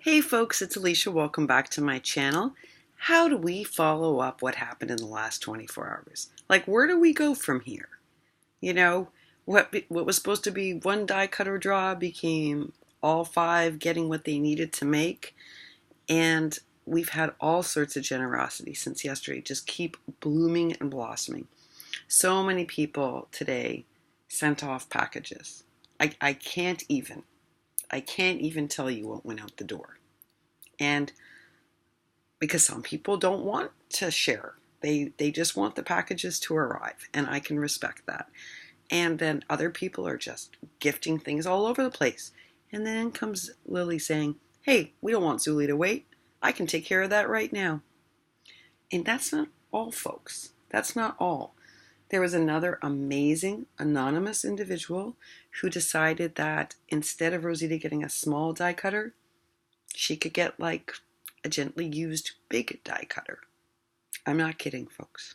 Hey folks, it's Alicia. Welcome back to my channel. How do we follow up what happened in the last 24 hours? Like, where do we go from here? You know, what was supposed to be one die cutter draw became all five getting what they needed to make. And we've had all sorts of generosity since yesterday. Just keep blooming and blossoming. So many people today sent off packages. I can't even. I can't even tell you what went out the door. And because some people don't want to share, they just want the packages to arrive, and I can respect that. And then other people are just gifting things all over the place. And then comes Lily saying, hey, we don't want Zuli to wait. I can take care of that right now. And that's not all, folks. That's not all. There was another amazing anonymous individual who decided that instead of Rosita getting a small die cutter, she could get like a gently used big die cutter. I'm not kidding, folks.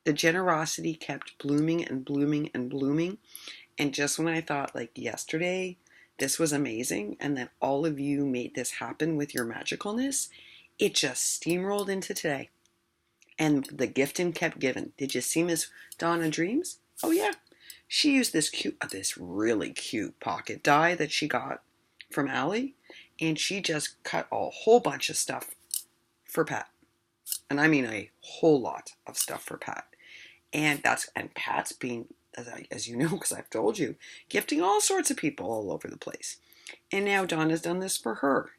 The generosity kept blooming and blooming and blooming. And just when I thought, like, yesterday, this was amazing, and then all of you made this happen with your magicalness, it just steamrolled into today. And the gifting kept giving. Did you see Miss Donna Dreams? Oh yeah. She used this really cute pocket die that she got from Allie, and she just cut a whole bunch of stuff for Pat. And I mean a whole lot of stuff for Pat. And Pat's being, as you know, because I've told you, gifting all sorts of people all over the place. And now Donna's done this for her.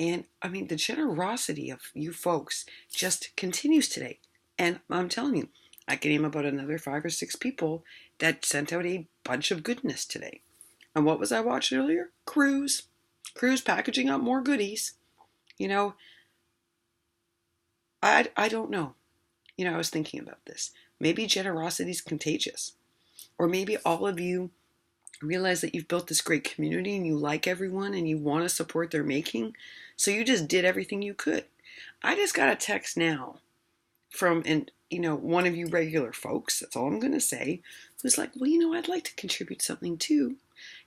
And I mean, the generosity of you folks just continues today. And I'm telling you, I can name about another 5 or 6 people that sent out a bunch of goodness today. And what was I watching earlier? Cruise packaging up more goodies. You know, I don't know. You know, I was thinking about this. Maybe generosity is contagious. Or maybe all of you realize that you've built this great community and you like everyone and you want to support their making. So you just did everything you could. I just got a text now from one of you regular folks, that's all I'm going to say, who's like, well, I'd like to contribute something too.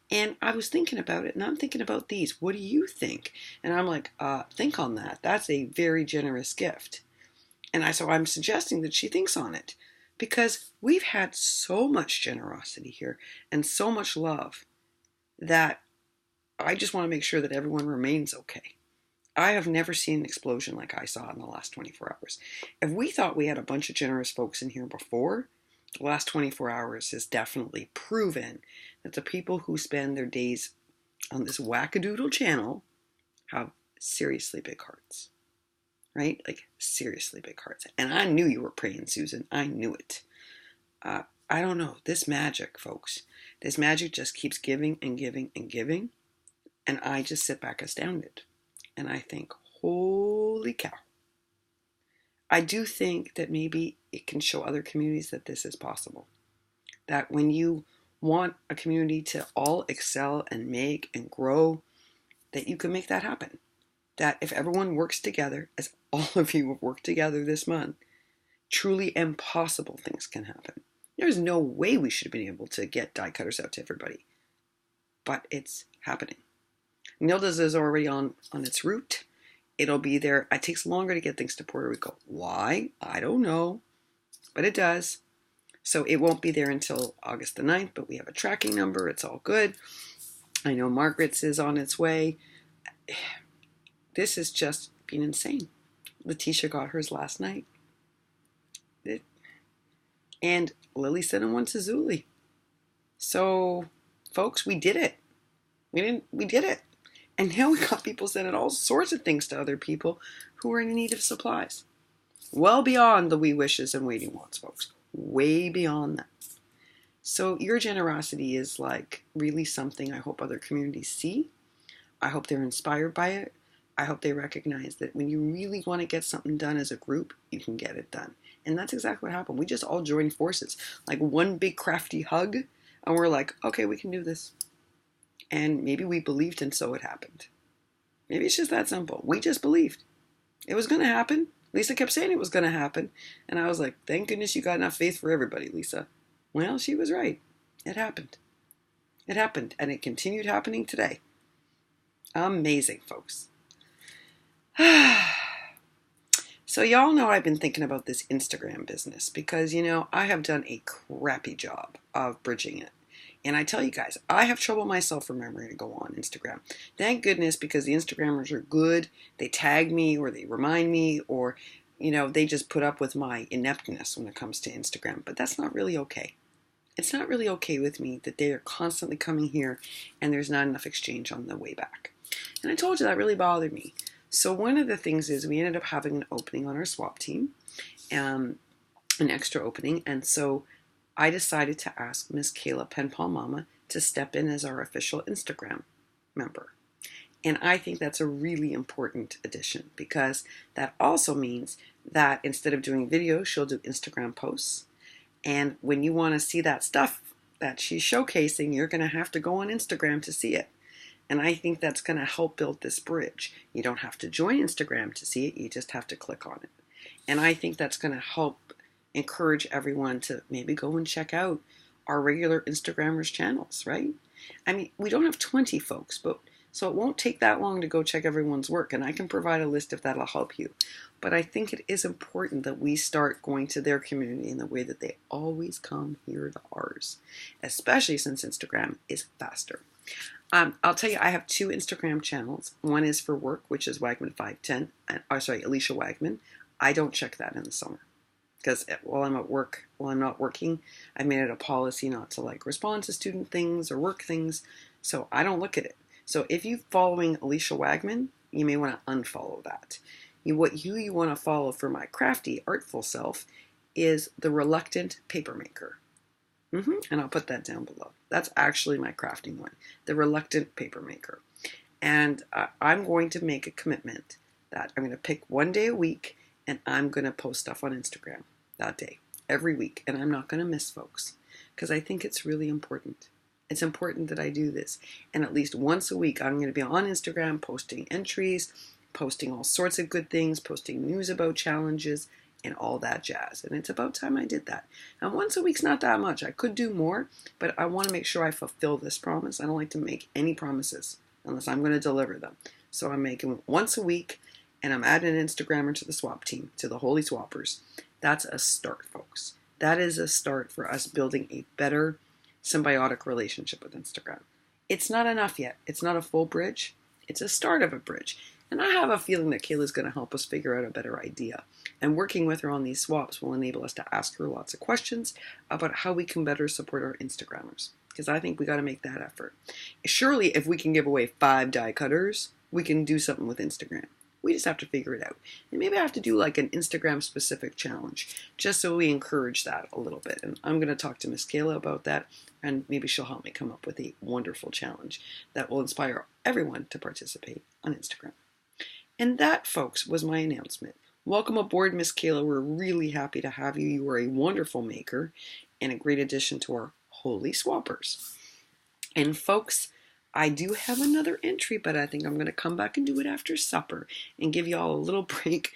And I was thinking about it, and I'm thinking about these. What do you think? And I'm like, think on that. That's a very generous gift. And so I'm suggesting that she thinks on it, because we've had so much generosity here and so much love that I just want to make sure that everyone remains okay. I have never seen an explosion like I saw in the last 24 hours. If we thought we had a bunch of generous folks in here before, the last 24 hours has definitely proven that the people who spend their days on this wackadoodle channel have seriously big hearts. Right? Like, seriously big hearts. And I knew you were praying, Susan. I knew it. I don't know. This magic, folks, this magic just keeps giving and giving and giving. And I just sit back astounded. And I think, holy cow. I do think that maybe it can show other communities that this is possible. That when you want a community to all excel and make and grow, that you can make that happen. That if everyone works together, as all of you have worked together this month, truly impossible things can happen. There's no way we should have been able to get die cutters out to everybody. But it's happening. Nilda's is already on its route. It'll be there. It takes longer to get things to Puerto Rico. Why? I don't know. But it does. So it won't be there until August the 9th, but we have a tracking number. It's all good. I know Margaret's is on its way. This has just been insane. Letitia got hers last night. And Lily sent one to Zuli. So, folks, we did it. We did it. And now we got people sending all sorts of things to other people who are in need of supplies. Well beyond the wee wishes and waiting wants, folks. Way beyond that. So your generosity is like really something I hope other communities see. I hope they're inspired by it. I hope they recognize that when you really want to get something done as a group, you can get it done. And that's exactly what happened. We just all joined forces. Like one big crafty hug. And we're like, okay, we can do this. And maybe we believed, and so it happened. Maybe it's just that simple. We just believed. It was going to happen. Lisa kept saying it was going to happen. And I was like, thank goodness you got enough faith for everybody, Lisa. Well, she was right. It happened. It happened. And it continued happening today. Amazing, folks. So y'all know I've been thinking about this Instagram business because, I have done a crappy job of bridging it. And I tell you guys, I have trouble myself remembering to go on Instagram. Thank goodness, because the Instagrammers are good. They tag me or they remind me, or, they just put up with my ineptness when it comes to Instagram. But that's not really okay. It's not really okay with me that they are constantly coming here and there's not enough exchange on the way back. And I told you that really bothered me. So one of the things is we ended up having an opening on our swap team, an extra opening. And so I decided to ask Miss Kayla Pen Pal Mama to step in as our official Instagram member. And I think that's a really important addition, because that also means that instead of doing videos, she'll do Instagram posts. And when you want to see that stuff that she's showcasing, you're going to have to go on Instagram to see it. And I think that's going to help build this bridge. You don't have to join Instagram to see it. You just have to click on it. And I think that's going to help encourage everyone to maybe go and check out our regular Instagrammers channels, right? I mean, we don't have 20 folks, but so it won't take that long to go check everyone's work. And I can provide a list if that'll help you. But I think it is important that we start going to their community in the way that they always come here to ours, especially since Instagram is faster. I'll tell you, I have 2 Instagram channels. One is for work, which is Wagman510. Alicia Wagman. I don't check that in the summer because while I'm not working, I made it a policy not to respond to student things or work things. So I don't look at it. So if you're following Alicia Wagman, you may want to unfollow that. What you want to follow for my crafty, artful self is the Reluctant Papermaker. And I'll put that down below. That's actually my crafting one, the Reluctant Papermaker. And I'm going to make a commitment that I'm going to pick one day a week and I'm going to post stuff on Instagram that day, every week. And I'm not going to miss folks because I think it's really important. It's important that I do this. And at least once a week, I'm going to be on Instagram posting entries, posting all sorts of good things, posting news about challenges, and all that jazz. And it's about time I did that. And once a week's not that much. I could do more, but I want to make sure I fulfill this promise. I don't like to make any promises unless I'm going to deliver them. So I'm making once a week, and I'm adding an Instagrammer to the swap team, to the Holy Swappers. That's a start, folks. That is a start for us building a better symbiotic relationship with Instagram. It's not enough yet. It's not a full bridge. It's a start of a bridge. And I have a feeling that Kayla's going to help us figure out a better idea. And working with her on these swaps will enable us to ask her lots of questions about how we can better support our Instagrammers. Because I think we got to make that effort. Surely, if we can give away 5 die cutters, we can do something with Instagram. We just have to figure it out. And maybe I have to do an Instagram specific challenge, just so we encourage that a little bit. And I'm going to talk to Miss Kayla about that, and maybe she'll help me come up with a wonderful challenge that will inspire everyone to participate on Instagram. And that, folks, was my announcement. Welcome aboard, Miss Kayla. We're really happy to have you. You are a wonderful maker and a great addition to our Holy Swappers. And folks, I do have another entry, but I think I'm going to come back and do it after supper and give you all a little break.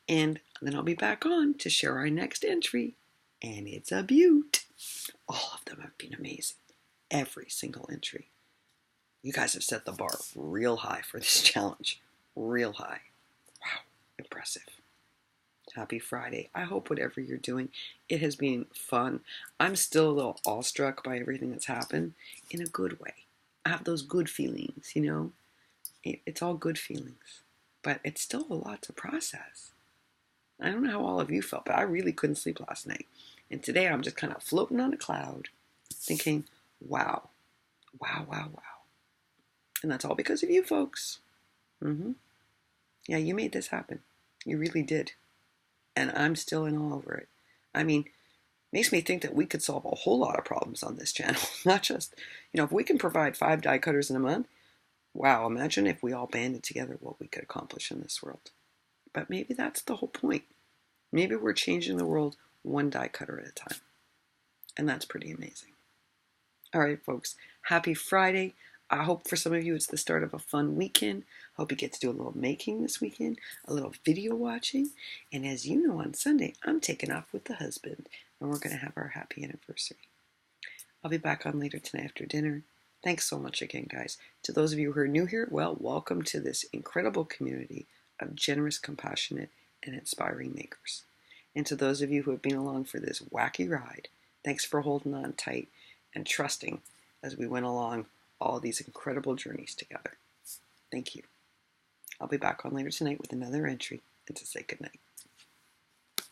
And then I'll be back on to share our next entry. And it's a beaut. All of them have been amazing. Every single entry. You guys have set the bar real high for this challenge. Real high. Wow, impressive. Happy Friday. I hope whatever you're doing, it has been fun. I'm still a little awestruck by everything that's happened in a good way. I have those good feelings, It's all good feelings. But it's still a lot to process. I don't know how all of you felt, but I really couldn't sleep last night. And today I'm just kind of floating on a cloud, thinking, wow, wow, wow, wow. And that's all because of you folks. Yeah, you made this happen. You really did. And I'm still in awe over it. I mean, makes me think that we could solve a whole lot of problems on this channel. Not just, if we can provide 5 die cutters in a month, wow, imagine if we all banded together what we could accomplish in this world. But maybe that's the whole point. Maybe we're changing the world one die cutter at a time. And that's pretty amazing. All right, folks, happy Friday. I hope for some of you it's the start of a fun weekend. Hope you get to do a little making this weekend, a little video watching. And as you know, on Sunday, I'm taking off with the husband, and we're going to have our happy anniversary. I'll be back on later tonight after dinner. Thanks so much again, guys. To those of you who are new here, well, welcome to this incredible community of generous, compassionate, and inspiring makers. And to those of you who have been along for this wacky ride, thanks for holding on tight and trusting as we went along all these incredible journeys together. Thank you. I'll be back on later tonight with another entry and to say goodnight.